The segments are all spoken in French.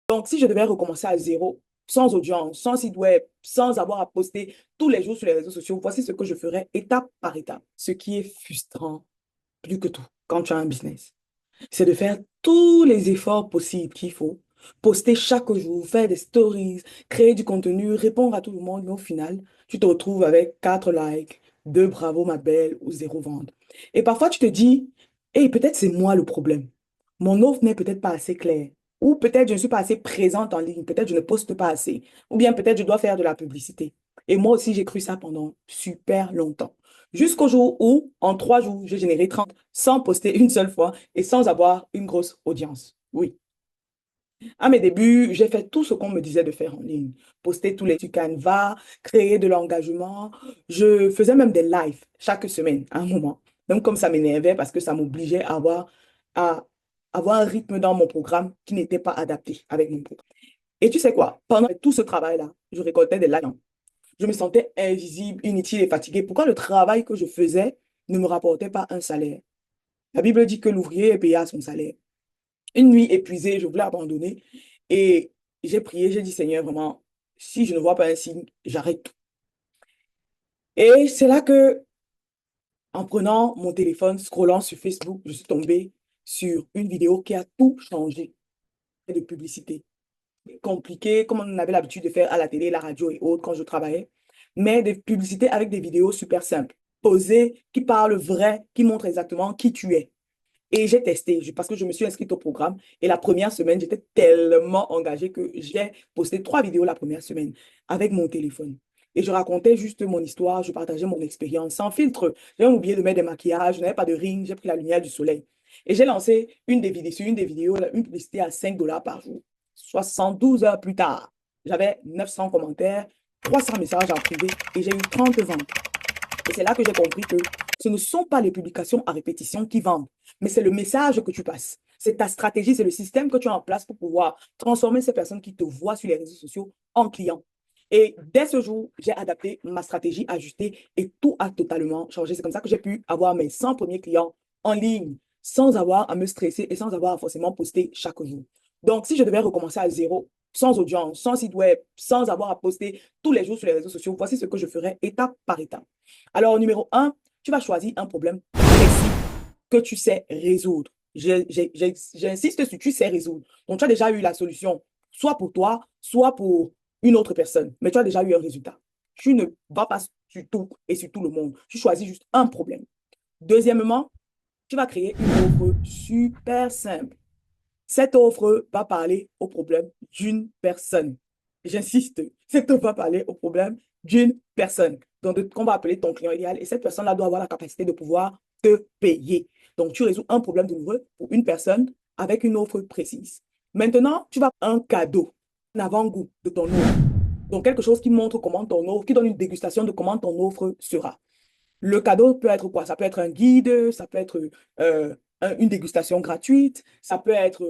Donc, si je devais recommencer à zéro, sans audience, sans site web, sans avoir à poster tous les jours sur les réseaux sociaux, voici ce que je ferais étape par étape. Ce qui est frustrant, plus que tout, quand tu as un business, c'est de faire tous les efforts possibles qu'il faut, poster chaque jour, faire des stories, créer du contenu, répondre à tout le monde, mais au final, tu te retrouves avec 4 likes, 2 bravo ma belle ou 0 vente. Et parfois, tu te dis, hey, peut-être c'est moi le problème. Mon offre n'est peut-être pas assez claire. Ou peut-être je ne suis pas assez présente en ligne, peut-être je ne poste pas assez. Ou bien peut-être je dois faire de la publicité. Et moi aussi, j'ai cru ça pendant super longtemps. Jusqu'au jour où, en 3 jours, j'ai généré 30 sans poster une seule fois et sans avoir une grosse audience. Oui. À mes débuts, j'ai fait tout ce qu'on me disait de faire en ligne. Poster tous les sur Canva, créer de l'engagement. Je faisais même des lives chaque semaine à un moment. Même comme ça m'énervait parce que ça m'obligeait à avoir un rythme dans mon programme qui n'était pas adapté avec mon programme. Et tu sais quoi? Pendant tout ce travail-là, je récoltais des likes. Je me sentais invisible, inutile et fatiguée. Pourquoi le travail que je faisais ne me rapportait pas un salaire? La Bible dit que l'ouvrier est payé à son salaire. Une nuit épuisée, je voulais abandonner. Et j'ai prié, j'ai dit, Seigneur, vraiment, si je ne vois pas un signe, j'arrête tout. Et c'est là que, en prenant mon téléphone, scrollant sur Facebook, je suis tombée sur une vidéo qui a tout changé de publicité. Compliqué, comme on avait l'habitude de faire à la télé, la radio et autres quand je travaillais, mais des publicités avec des vidéos super simples, posées, qui parlent vrai, qui montrent exactement qui tu es. Et j'ai testé parce que je me suis inscrite au programme. Et la première semaine, j'étais tellement engagée que j'ai posté 3 vidéos la première semaine avec mon téléphone. Et je racontais juste mon histoire, je partageais mon expérience sans filtre. J'avais oublié de mettre des maquillages, je n'avais pas de ring, j'ai pris la lumière du soleil. Et j'ai lancé sur une des vidéos, une publicité à 5 dollars par jour. 72 heures plus tard, j'avais 900 commentaires, 300 messages en privé et j'ai eu 30 ventes. Et c'est là que j'ai compris que ce ne sont pas les publications à répétition qui vendent, mais c'est le message que tu passes. C'est ta stratégie, c'est le système que tu as en place pour pouvoir transformer ces personnes qui te voient sur les réseaux sociaux en clients. Et dès ce jour, j'ai adapté ma stratégie ajustée et tout a totalement changé. C'est comme ça que j'ai pu avoir mes 100 premiers clients en ligne sans avoir à me stresser et sans avoir à forcément poster chaque jour. Donc, si je devais recommencer à zéro, sans audience, sans site web, sans avoir à poster tous les jours sur les réseaux sociaux, voici ce que je ferais étape par étape. Alors, numéro un, tu vas choisir un problème précis que tu sais résoudre. J'insiste sur tu sais résoudre. Donc, tu as déjà eu la solution, soit pour toi, soit pour une autre personne, mais tu as déjà eu un résultat. Tu ne vas pas sur tout et sur tout le monde. Tu choisis juste un problème. Deuxièmement, tu vas créer une offre super simple. Cette offre va parler au problème d'une personne. J'insiste, cette offre va parler au problème d'une personne. Donc, qu'on va appeler ton client idéal. Et cette personne-là doit avoir la capacité de pouvoir te payer. Donc, tu résous un problème de nouveau pour une personne avec une offre précise. Maintenant, tu vas un cadeau, un avant-goût de ton offre. Donc, quelque chose qui montre comment ton offre, qui donne une dégustation de comment ton offre sera. Le cadeau peut être quoi? Ça peut être un guide, ça peut être euh, une dégustation gratuite, ça peut être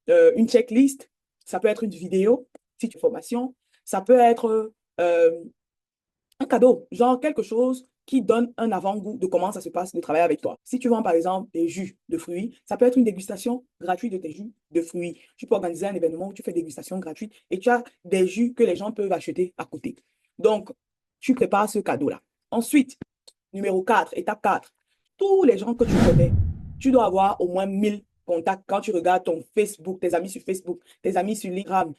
une checklist, ça peut être une vidéo, si tu as une formation, ça peut être un cadeau, genre quelque chose qui donne un avant-goût de comment ça se passe de travailler avec toi. Si tu vends par exemple des jus de fruits, ça peut être une dégustation gratuite de tes jus de fruits. Tu peux organiser un événement où tu fais dégustation gratuite et tu as des jus que les gens peuvent acheter à côté. Donc, tu prépares ce cadeau-là. Ensuite, numéro 4, étape 4. Tous les gens que tu connais, tu dois avoir au moins 1000 contacts quand tu regardes ton Facebook, tes amis sur Facebook, tes amis sur Instagram,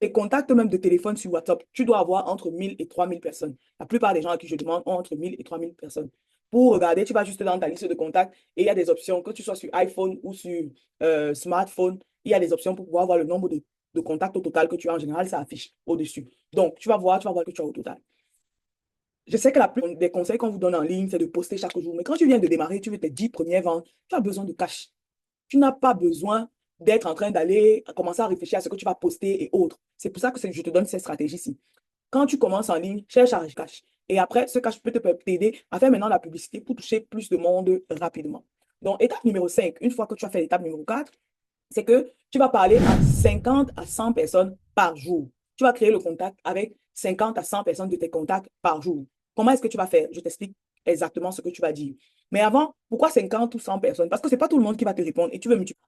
tes contacts même de téléphone sur WhatsApp. Tu dois avoir entre 1000 et 3000 personnes. La plupart des gens à qui je demande ont entre 1000 et 3000 personnes. Pour regarder, tu vas juste dans ta liste de contacts et il y a des options, que tu sois sur iPhone ou sur smartphone, il y a des options pour pouvoir voir le nombre de contacts au total que tu as. En général, ça affiche au-dessus. Donc, tu vas voir que tu as au total. Je sais que la plupart des conseils qu'on vous donne en ligne, c'est de poster chaque jour. Mais quand tu viens de démarrer, tu veux tes 10 premières ventes, tu as besoin de cash. Tu n'as pas besoin d'être en train d'aller commencer à réfléchir à ce que tu vas poster et autres. C'est pour ça que je te donne cette stratégie-ci. Quand tu commences en ligne, cherche à cash. Et après, ce cash peut t'aider à faire maintenant la publicité pour toucher plus de monde rapidement. Donc, étape numéro 5, une fois que tu as fait l'étape numéro 4, c'est que tu vas parler à 50 à 100 personnes par jour. Tu vas créer le contact avec 50 à 100 personnes de tes contacts par jour. Comment est-ce que tu vas faire? Je t'explique exactement ce que tu vas dire. Mais avant, pourquoi 50 ou 100 personnes? Parce que ce n'est pas tout le monde qui va te répondre et tu veux multiplier.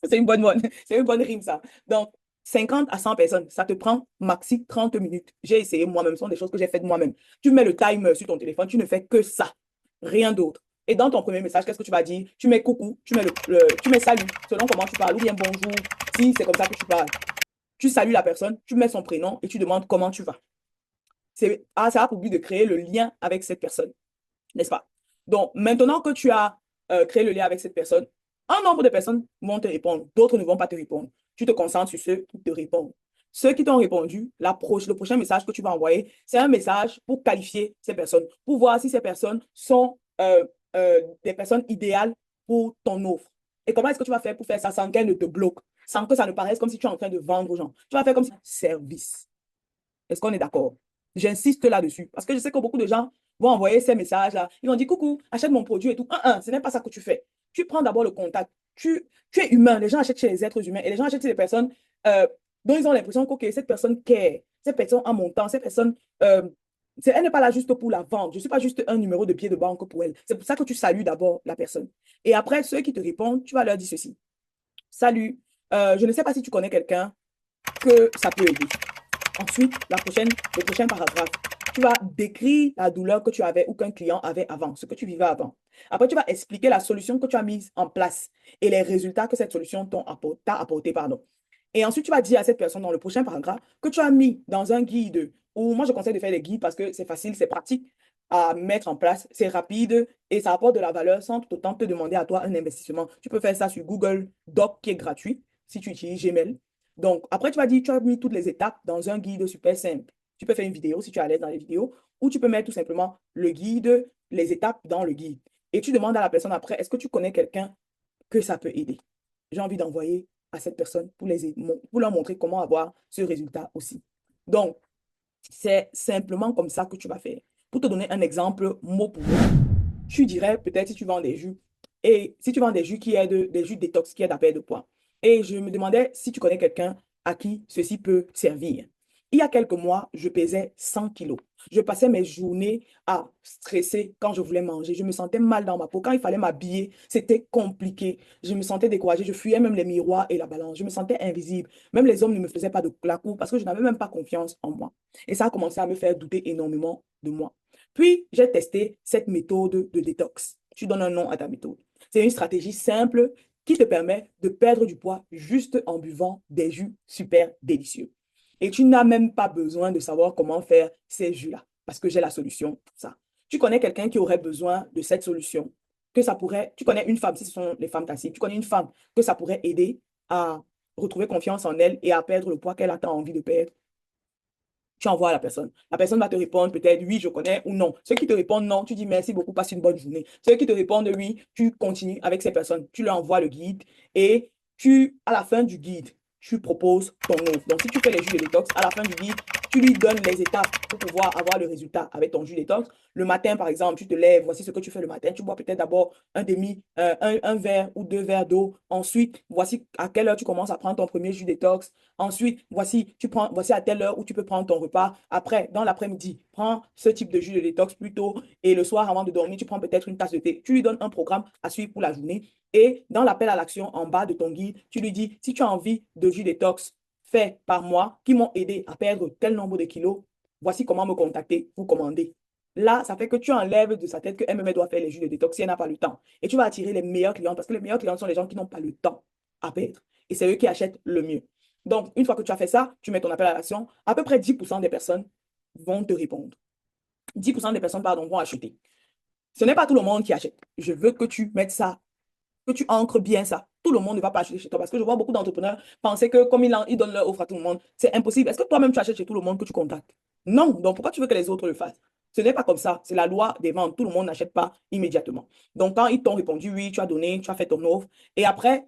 C'est une bonne rime, ça. Donc, 50 à 100 personnes, ça te prend maxi 30 minutes. J'ai essayé moi-même, ce sont des choses que j'ai faites moi-même. Tu mets le timer sur ton téléphone, tu ne fais que ça, rien d'autre. Et dans ton premier message, qu'est-ce que tu vas dire? Tu mets coucou, tu mets salut, selon comment tu parles, ou bien bonjour, si c'est comme ça que tu parles. Tu salues la personne, tu mets son prénom et tu demandes comment tu vas. Ça a pour but de créer le lien avec cette personne, n'est-ce pas? Donc, maintenant que tu as créé le lien avec cette personne, un nombre de personnes vont te répondre, d'autres ne vont pas te répondre. Tu te concentres sur ceux qui te répondent. Ceux qui t'ont répondu, le prochain message que tu vas envoyer, c'est un message pour qualifier ces personnes, pour voir si ces personnes sont des personnes idéales pour ton offre. Et comment est-ce que tu vas faire pour faire ça sans qu'elles ne te bloquent, sans que ça ne paraisse comme si tu es en train de vendre aux gens? Tu vas faire comme si service. Est-ce qu'on est d'accord? J'insiste là-dessus parce que je sais que beaucoup de gens vont envoyer ces messages-là. Ils vont dire coucou, achète mon produit et tout. Ce n'est pas ça que tu fais. Tu prends d'abord le contact. Tu es humain. Les gens achètent chez les êtres humains et les gens achètent chez les personnes euh, dont ils ont l'impression que okay, cette personne care, cette personne a mon temps, cette personne, elle n'est pas là juste pour la vendre. Je ne suis pas juste un numéro de pied de banque pour elle. C'est pour ça que tu salues d'abord la personne. Et après, ceux qui te répondent, tu vas leur dire ceci. Salut, je ne sais pas si tu connais quelqu'un que ça peut aider. Ensuite, le prochain paragraphe, tu vas décrire la douleur que tu avais ou qu'un client avait avant, ce que tu vivais avant. Après, tu vas expliquer la solution que tu as mise en place et les résultats que cette solution t'a apporté, pardon. Et ensuite, tu vas dire à cette personne dans le prochain paragraphe que tu as mis dans un guide, ou moi je conseille de faire des guides parce que c'est facile, c'est pratique à mettre en place, c'est rapide et ça apporte de la valeur sans tout autant te demander à toi un investissement. Tu peux faire ça sur Google Doc qui est gratuit si tu utilises Gmail. Donc, après, tu vas dire, tu as mis toutes les étapes dans un guide super simple. Tu peux faire une vidéo si tu es à l'aise dans les vidéos, ou tu peux mettre tout simplement le guide, les étapes dans le guide. Et tu demandes à la personne après, est-ce que tu connais quelqu'un que ça peut aider? J'ai envie d'envoyer à cette personne pour leur montrer comment avoir ce résultat aussi. Donc, c'est simplement comme ça que tu vas faire. Pour te donner un exemple mot pour mot, tu dirais peut-être si tu vends des jus, et si tu vends des jus des jus détox qui aident à perdre de poids. Et je me demandais si tu connais quelqu'un à qui ceci peut servir. Il y a quelques mois, je pesais 100 kilos. Je passais mes journées à stresser quand je voulais manger. Je me sentais mal dans ma peau. Quand il fallait m'habiller, c'était compliqué. Je me sentais découragée. Je fuyais même les miroirs et la balance. Je me sentais invisible. Même les hommes ne me faisaient pas de la cour parce que je n'avais même pas confiance en moi. Et ça a commencé à me faire douter énormément de moi. Puis, j'ai testé cette méthode de détox. Tu donnes un nom à ta méthode. C'est une stratégie simple qui te permet de perdre du poids juste en buvant des jus super délicieux. Et tu n'as même pas besoin de savoir comment faire ces jus-là, parce que j'ai la solution pour ça. Tu connais quelqu'un qui aurait besoin de cette solution, tu connais une femme, si ce sont les femmes ta cible, tu connais une femme que ça pourrait aider à retrouver confiance en elle et à perdre le poids qu'elle a tant envie de perdre. Tu envoies à la personne. La personne va te répondre peut-être oui, je connais ou non. Ceux qui te répondent non, tu dis merci beaucoup, passe une bonne journée. Ceux qui te répondent oui, tu continues avec ces personnes. Tu leur envoies le guide et à la fin du guide, tu proposes ton offre. Donc, si tu fais les jus de détox, à la fin du guide, tu lui donnes les étapes pour pouvoir avoir le résultat avec ton jus détox. Le matin, par exemple, tu te lèves, voici ce que tu fais le matin. Tu bois peut-être d'abord un verre ou deux verres d'eau. Ensuite, voici à quelle heure tu commences à prendre ton premier jus détox. Ensuite, voici à telle heure où tu peux prendre ton repas. Après, dans l'après-midi, prends ce type de jus de détox plutôt. Et le soir, avant de dormir, tu prends peut-être une tasse de thé. Tu lui donnes un programme à suivre pour la journée. Et dans l'appel à l'action en bas de ton guide, tu lui dis, si tu as envie de jus détox fait par moi, qui m'ont aidé à perdre tel nombre de kilos, voici comment me contacter pour commander. Là, ça fait que tu enlèves de sa tête que MMA doit faire les jus de détox si elle n'a pas le temps. Et tu vas attirer les meilleurs clients parce que les meilleurs clients sont les gens qui n'ont pas le temps à perdre. Et c'est eux qui achètent le mieux. Donc, une fois que tu as fait ça, tu mets ton appel à l'action. À peu près 10% des personnes vont te répondre. 10% des personnes, pardon, vont acheter. Ce n'est pas tout le monde qui achète. Je veux que tu mettes ça, que tu ancres bien ça. Tout le monde ne va pas acheter chez toi parce que je vois beaucoup d'entrepreneurs penser que comme ils donnent leur offre à tout le monde, c'est impossible. Est-ce que toi-même tu achètes chez tout le monde que tu contactes? Non. Donc, pourquoi tu veux que les autres le fassent? Ce n'est pas comme ça. C'est la loi des ventes. Tout le monde n'achète pas immédiatement. Donc, quand ils t'ont répondu oui, tu as donné, tu as fait ton offre. Et après,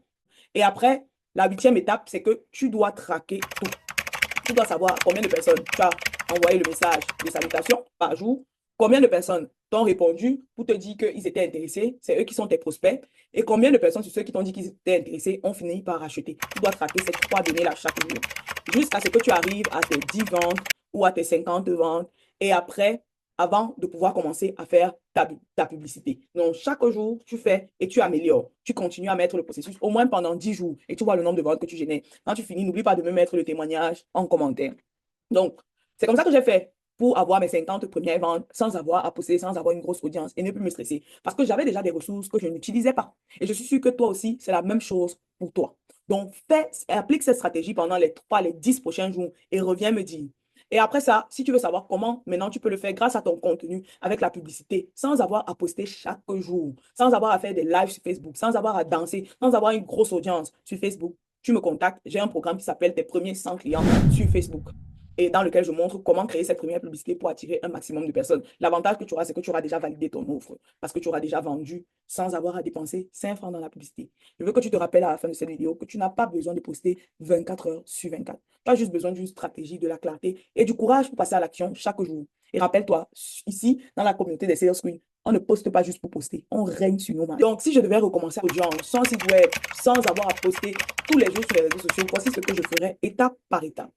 la huitième étape, c'est que tu dois traquer tout. Tu dois savoir combien de personnes tu as envoyé le message de salutation par jour, combien de personnes t'ont répondu pour te dire qu'ils étaient intéressés, c'est eux qui sont tes prospects, et combien de personnes sur ceux qui t'ont dit qu'ils étaient intéressés ont fini par acheter. Tu dois traquer ces trois données-là chaque jour, jusqu'à ce que tu arrives à tes 10 ventes ou à tes 50 ventes, et après, avant de pouvoir commencer à faire ta publicité. Donc, chaque jour, tu fais et tu améliores. Tu continues à mettre le processus au moins pendant 10 jours et tu vois le nombre de ventes que tu génères. Quand tu finis, n'oublie pas de me mettre le témoignage en commentaire. Donc, c'est comme ça que j'ai fait pour avoir mes 50 premières ventes sans avoir à poster, sans avoir une grosse audience et ne plus me stresser. Parce que j'avais déjà des ressources que je n'utilisais pas. Et je suis sûre que toi aussi, c'est la même chose pour toi. Donc, applique cette stratégie pendant les 3, les 10 prochains jours et reviens me dire. Et après ça, si tu veux savoir comment, maintenant tu peux le faire grâce à ton contenu avec la publicité, sans avoir à poster chaque jour, sans avoir à faire des lives sur Facebook, sans avoir à danser, sans avoir une grosse audience sur Facebook. Tu me contactes, j'ai un programme qui s'appelle Tes premiers 100 clients sur Facebook et dans lequel je montre comment créer cette première publicité pour attirer un maximum de personnes. L'avantage que tu auras, c'est que tu auras déjà validé ton offre parce que tu auras déjà vendu sans avoir à dépenser 5 francs dans la publicité. Je veux que tu te rappelles à la fin de cette vidéo que tu n'as pas besoin de poster 24 heures sur 24. Tu as juste besoin d'une stratégie, de la clarté et du courage pour passer à l'action chaque jour. Et rappelle-toi, ici, dans la communauté des Sales Queen, on ne poste pas juste pour poster, on règne sur nos marques. Donc, si je devais recommencer à audience, sans site web, sans avoir à poster tous les jours sur les réseaux sociaux, voici ce que je ferais étape par étape.